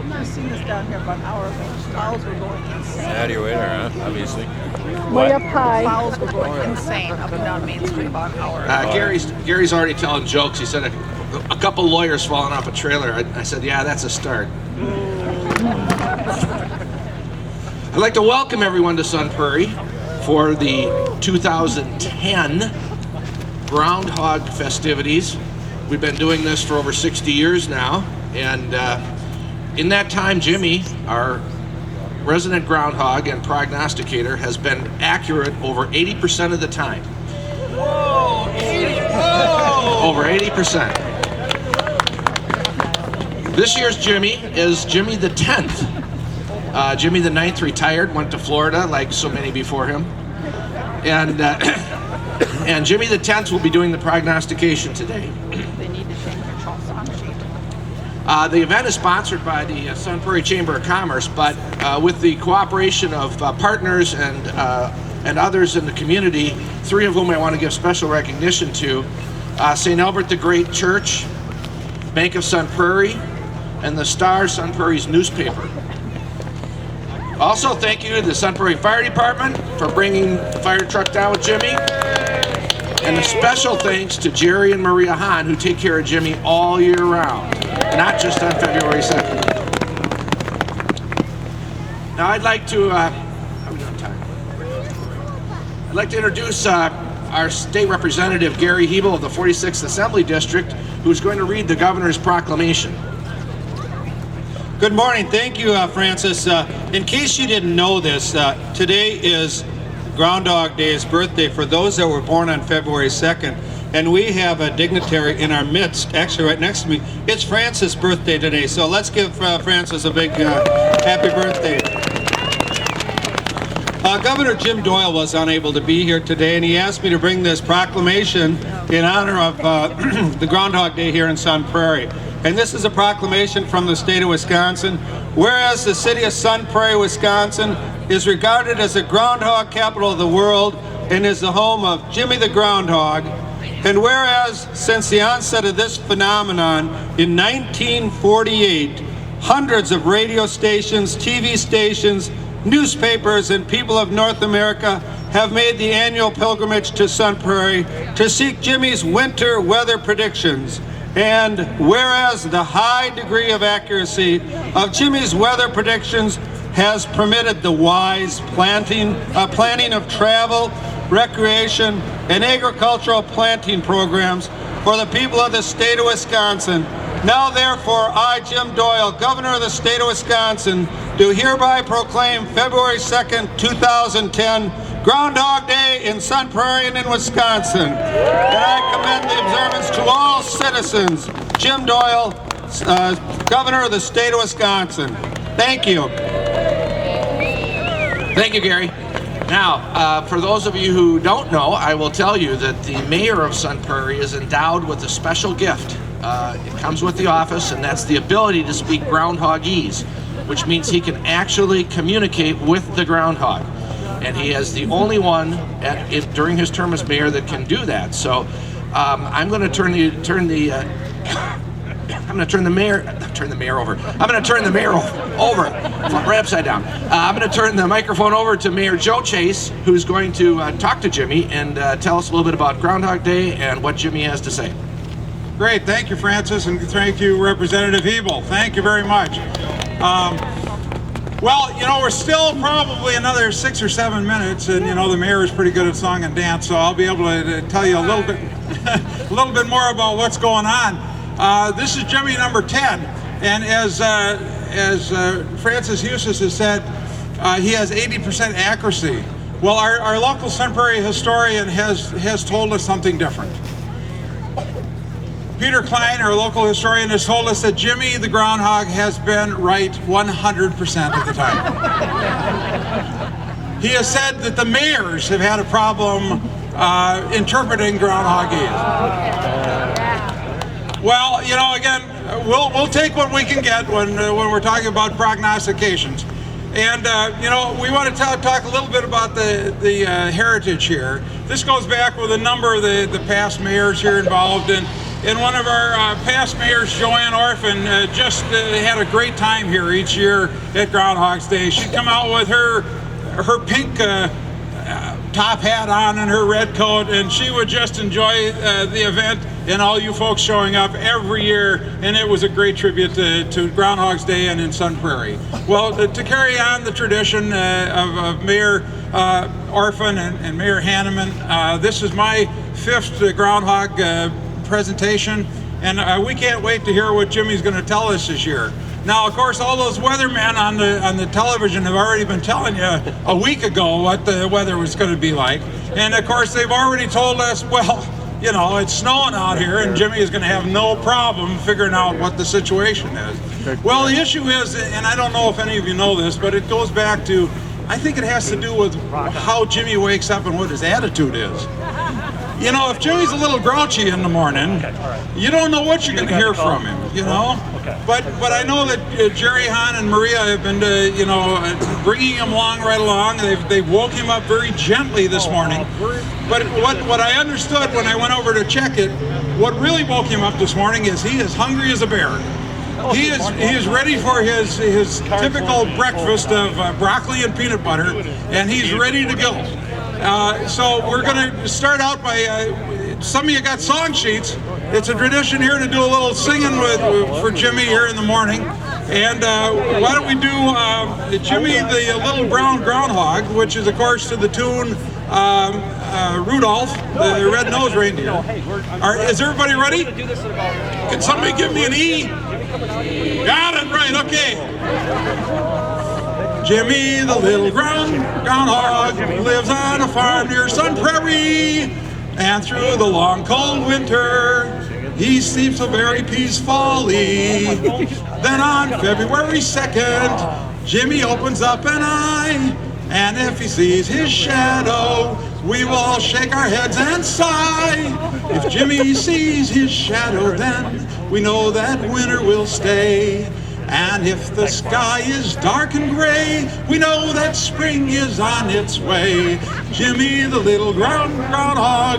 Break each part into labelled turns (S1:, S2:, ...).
S1: I've seen this down here about an hour ago. Fowls were going insane.
S2: Out of your way there, huh? Obviously.
S3: Way up high.
S1: Fowls were going insane up and down Main Street about an hour ago.
S4: Gary's already telling jokes. He said a couple lawyers falling off a trailer. I said, yeah, that's a start. I'd like to welcome everyone to Sun Prairie for the 2010 Groundhog festivities. We've been doing this for over 60 years now, and in that time, Jimmy, our resident groundhog and prognosticator, has been accurate over 80% of the time.
S5: Whoa! 80! Whoa!
S4: Over 80%. This year's Jimmy is Jimmy the 10th. Jimmy the 9th retired, went to Florida like so many before him. And Jimmy the 10th will be doing the prognostication today.
S1: They need to change their song sheet.
S4: The event is sponsored by the Sun Prairie Chamber of Commerce, but with the cooperation of partners and others in the community, three of whom I want to give special recognition to, St. Albert the Great Church, Bank of Sun Prairie, and the Star Sun Prairie's newspaper. Also, thank you to the Sun Prairie Fire Department for bringing the fire truck down with Jimmy. And a special thanks to Jerry and Maria Hahn, who take care of Jimmy all year round, not just on February 2nd. Now I'd like to, how are we doing time? I'd like to introduce our state representative, Gary Hebel of the 46th Assembly District, who's going to read the governor's proclamation.
S6: Good morning. Thank you, Francis. In case you didn't know this, today is Groundhog Day's birthday for those that were born on February 2nd. And we have a dignitary in our midst, actually right next to me. It's Francis' birthday today, so let's give Francis a big happy birthday. Governor Jim Doyle was unable to be here today, and he asked me to bring this proclamation in honor of the Groundhog Day here in Sun Prairie. And this is a proclamation from the state of Wisconsin. Whereas the city of Sun Prairie, Wisconsin is regarded as the groundhog capital of the world and is the home of Jimmy the Groundhog. And whereas since the onset of this phenomenon in 1948, hundreds of radio stations, TV stations, newspapers, and people of North America have made the annual pilgrimage to Sun Prairie to seek Jimmy's winter weather predictions. And whereas the high degree of accuracy of Jimmy's weather predictions has permitted the wise planning of travel, recreation, and agricultural planting programs for the people of the state of Wisconsin, now therefore I, Jim Doyle, Governor of the state of Wisconsin, do hereby proclaim February 2nd, 2010, Groundhog Day in Sun Prairie and in Wisconsin. And I commend the observance to all citizens. Jim Doyle, Governor of the state of Wisconsin. Thank you.
S4: Thank you, Gary. Now, for those of you who don't know, I will tell you that the mayor of Sun Prairie is endowed with a special gift. It comes with the office, and that's the ability to speak groundhogese, which means he can actually communicate with the groundhog. And he is the only one during his term as mayor that can do that. So I'm going to turn the mayor over, right upside down. I'm going to turn the microphone over to Mayor Joe Chase, who's going to talk to Jimmy and tell us a little bit about Groundhog Day and what Jimmy has to say.
S5: Great, thank you, Francis, and thank you, Representative Hebel. Thank you very much. Well, you know, we're still probably another 6 or 7 minutes, and you know the mayor is pretty good at song and dance, so I'll be able to tell you a little bit, a little bit more about what's going on. This is Jimmy number 10, and as Francis Eustace has said, he has 80% accuracy. Well, our local Sun Prairie historian has told us something different. Peter Klein, our local historian, has told us that Jimmy the Groundhog has been right 100% of the time. He has said that the mayors have had a problem interpreting groundhogese. Well, you know, again, we'll take what we can get when we're talking about prognostications. And, you know, we want to talk a little bit about the heritage here. This goes back with a number of the past mayors here involved. And one of our past mayors, Joanne Orphan, just had a great time here each year at Groundhog's Day. She'd come out with her pink top hat on and her red coat, and she would just enjoy the event and all you folks showing up every year, and it was a great tribute to Groundhog's Day and in Sun Prairie. Well, to carry on the tradition of Mayor Orphan and Mayor Hanneman, this is my 5th Groundhog presentation, and we can't wait to hear what Jimmy's going to tell us this year. Now, of course, all those weathermen on the television have already been telling you a week ago what the weather was going to be like, and of course they've already told us, well, you know, it's snowing out here, and Jimmy is going to have no problem figuring out what the situation is. Well, the issue is, and I don't know if any of you know this, but it goes back to, I think it has to do with how Jimmy wakes up and what his attitude is. You know, if Jimmy's a little grouchy in the morning, you don't know what you're going to hear from him, you know? But I know that Jerry, Hahn, and Maria have been, you know, bringing him right along. They've woke him up very gently this morning. But what I understood when I went over to check it, what really woke him up this morning is he is hungry as a bear. He is ready for his typical breakfast of broccoli and peanut butter, and he's ready to go. So we're going to start out by, some of you got song sheets. It's a tradition here to do a little singing for Jimmy here in the morning. And why don't we do Jimmy the Little Brown Groundhog, which is of course to the tune Rudolph, the red-nosed reindeer. Is everybody ready? Can somebody give me an E? Got it, right, okay. Jimmy the little groundhog lives on a farm near Sun Prairie, and through the long cold winter he sleeps so very peacefully. Then on February 2nd, Jimmy opens up an eye, and if he sees his shadow, we will all shake our heads and sigh. If Jimmy sees his shadow, then we know that winter will stay. And if the sky is dark and gray, we know that spring is on its way. Jimmy the little groundhog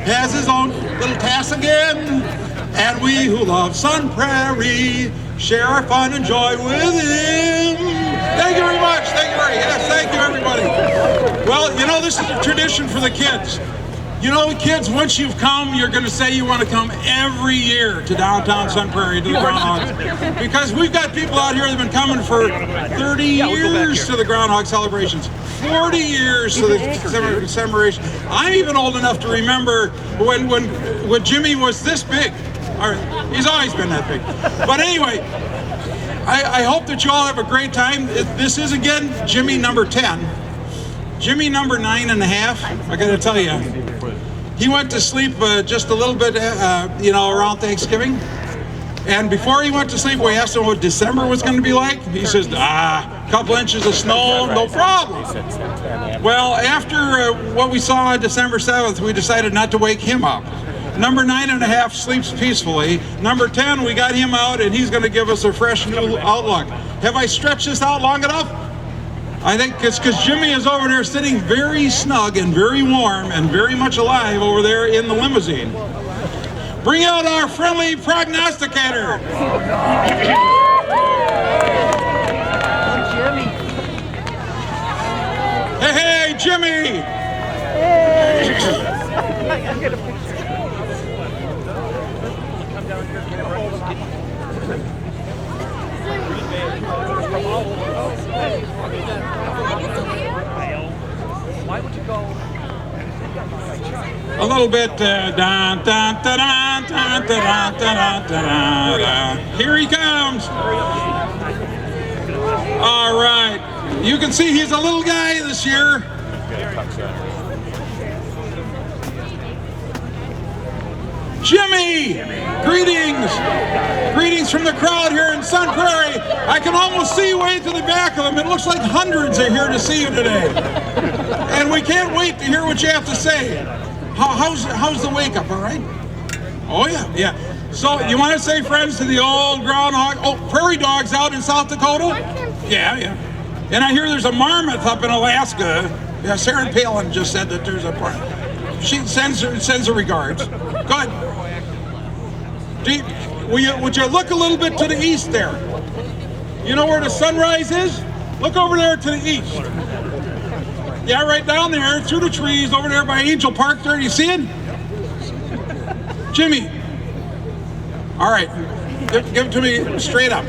S5: has his own little task again, and we who love Sun Prairie share our fun and joy with him. Thank you very much. Thank you everybody. Well, you know, this is a tradition for the kids. You know, kids, once you've come, you're going to say you want to come every year to downtown Sun Prairie to the Groundhogs. Because we've got people out here that have been coming for 30 years to the Groundhog celebrations, 40 years to the celebration. I'm even old enough to remember when Jimmy was this big. He's always been that big. But anyway, I hope that you all have a great time. This is, again, Jimmy number 10. Jimmy number 9.5, I got to tell you, he went to sleep just a little bit, you know, around Thanksgiving. And before he went to sleep, we asked him what December was going to be like. He says, a couple inches of snow, no problem. Well, after what we saw on December 7th, we decided not to wake him up. Number 9.5 sleeps peacefully. Number 10, we got him out, and he's going to give us a fresh new outlook. Have I stretched this out long enough? I think it's because Jimmy is over there sitting very snug and very warm and very much alive over there in the limousine. Bring out our friendly prognosticator. Hey, Jimmy!
S1: Why would you go?
S5: A little bit. Here he comes. All right. You can see, he's a little guy this year. Jimmy, greetings. Greetings from the crowd here in Sun Prairie. I can almost see way to the back of them. It looks like hundreds are here to see you today. And we can't wait to hear what you have to say. How's the wake up, all right? Oh yeah, yeah. So you want to say friends to the old groundhog, prairie dogs out in South Dakota? Yeah, yeah. And I hear there's a marmot up in Alaska. Yeah, Sarah Palin just said that there's a marmot. She sends her regards. Go ahead. Would you look a little bit to the east there? You know where the sunrise is? Look over there to the east. Yeah, right down there, through the trees, over there by Angel Park there. You see it? Jimmy. All right. Give it to me straight up.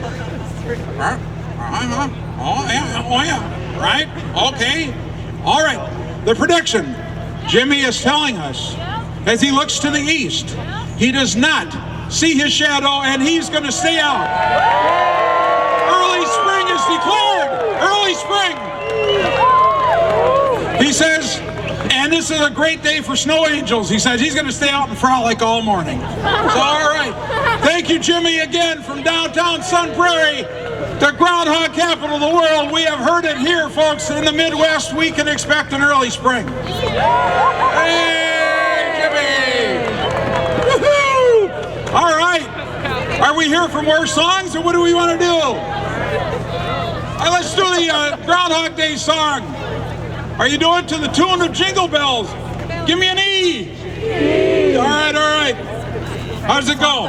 S5: Oh, yeah. Right? Okay. All right. The prediction. Jimmy is telling us, as he looks to the east, he does not see his shadow, and he's going to stay out. Early spring is declared. Early spring. He says, and this is a great day for snow angels. He says he's going to stay out and frolic all morning. So, all right. Thank you, Jimmy, again from downtown Sun Prairie, the groundhog capital of the world. We have heard it here, folks. In the Midwest, we can expect an early spring. Hey, Jimmy! Woohoo! All right. Are we here for more songs, or what do we want to do? Let's do the Groundhog Day song. Are you doing it to the tune of Jingle Bells? Give me an E. All right, all right. How does it go?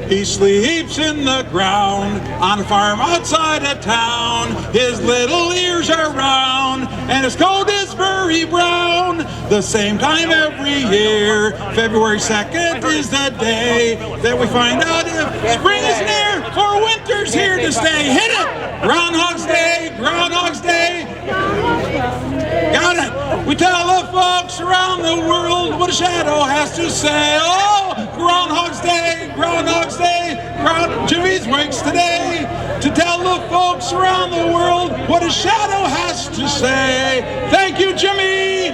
S5: He sleeps in the ground on a farm outside of town. His little ears are round and his coat is very brown. The same time every year, February 2nd is the day that we find out if spring is near or winter's here to stay. Hit it! Groundhog's Day, Groundhog's Day. Got it. We tell the folks around the world what a shadow has to say. Oh, Groundhog's Day, Groundhog's Day. Jimmy's wakes today to tell the folks around the world what a shadow has to say. Thank you, Jimmy.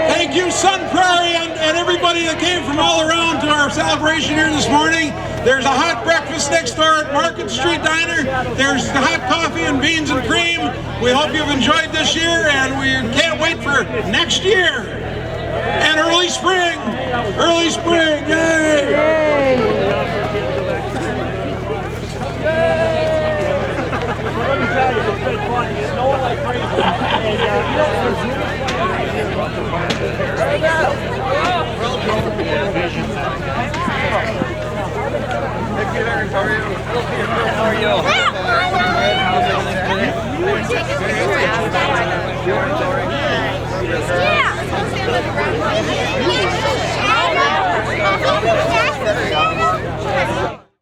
S5: Thank you, Sun Prairie, and everybody that came from all around to our celebration here this morning. There's a hot breakfast next door at Market Street Diner. There's the hot coffee and beans and cream. We hope you've enjoyed this year, and we can't wait for next year. And early spring. Early spring. Yay!
S2: Yeah.